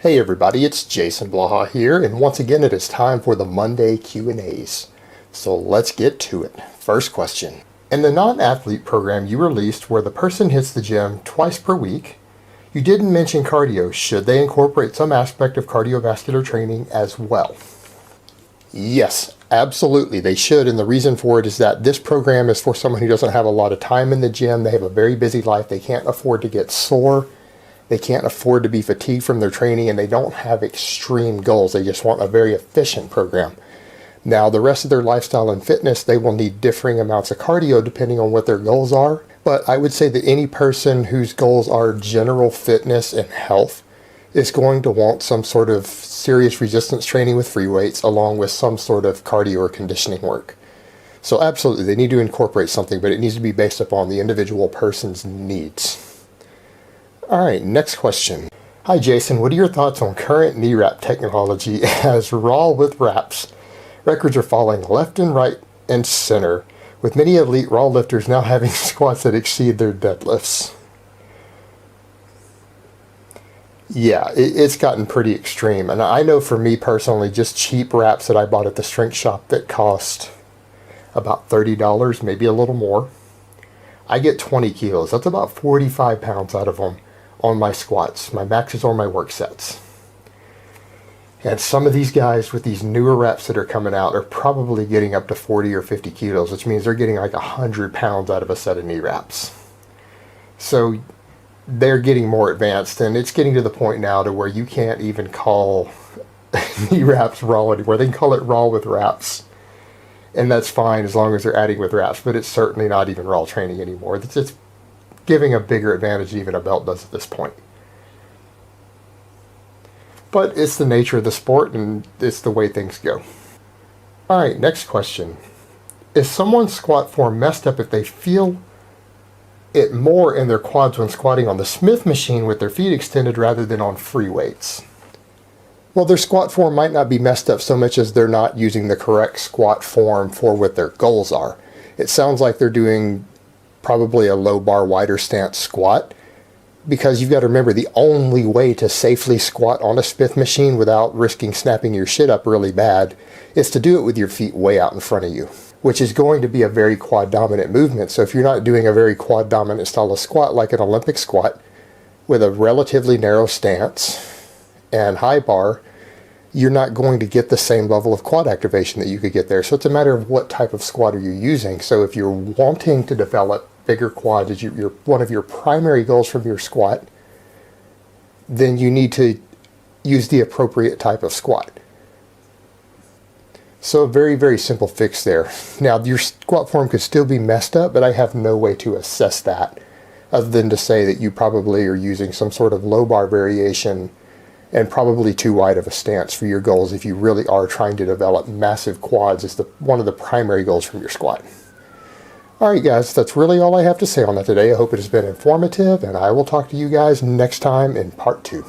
Hey everybody, it's Jason Blaha here, and once again it is time for the Monday Q&As. So let's get to it. First question. In the non-athlete program you released where the person hits the gym twice per week, you didn't mention cardio. Should they incorporate some aspect of cardiovascular training as well? Yes, absolutely they should, and the reason for it is that this program is for someone who doesn't have a lot of time in the gym. They have a very busy life. They can't afford to get sore. They can't afford to be fatigued from their training, and they don't have extreme goals. They just want a very efficient program. Now, the rest of their lifestyle and fitness, they will need differing amounts of cardio depending on what their goals are. But I would say that any person whose goals are general fitness and health is going to want some sort of serious resistance training with free weights along with some sort of cardio or conditioning work. So absolutely, they need to incorporate something, but it needs to be based upon the individual person's needs. All right, next question. Hi Jason, what are your thoughts on current knee wrap technology as raw with wraps? Records are falling left and right and center, with many elite raw lifters now having squats that exceed their deadlifts. Yeah, it's gotten pretty extreme. And I know for me personally, just cheap wraps that I bought at the strength shop that cost about $30, maybe a little more. I get 20 kilos. That's about 45 pounds out of them on my squats, my maxes or my work sets. And some of these guys with these newer reps that are coming out are probably getting up to 40 or 50 kilos, which means they're getting like 100 pounds out of a set of knee wraps. So they're getting more advanced, and it's getting to the point now to where you can't even call knee wraps raw anymore. They can call it raw with wraps, and that's fine as long as they're adding with wraps, but it's certainly not even raw training anymore. It's giving a bigger advantage than even a belt does at this point. But it's the nature of the sport, and it's the way things go. All right, next question. Is someone's squat form messed up if they feel it more in their quads when squatting on the Smith machine with their feet extended rather than on free weights? Well, their squat form might not be messed up so much as they're not using the correct squat form for what their goals are. It sounds like they're doing probably a low bar, wider stance squat, because you've got to remember the only way to safely squat on a Smith machine without risking snapping your shit up really bad is to do it with your feet way out in front of you, which is going to be a very quad dominant movement. So if you're not doing a very quad dominant style of squat like an Olympic squat with a relatively narrow stance and high bar, you're not going to get the same level of quad activation that you could get there. So it's a matter of what type of squat are you using. So if you're wanting to develop bigger quads as one of your primary goals from your squat, then you need to use the appropriate type of squat. So a very, very simple fix there. Now, your squat form could still be messed up, but I have no way to assess that other than to say that you probably are using some sort of low bar variation and probably too wide of a stance for your goals if you really are trying to develop massive quads as one of the primary goals from your squat. All right, guys, that's really all I have to say on that today. I hope it has been informative, and I will talk to you guys next time in part 2.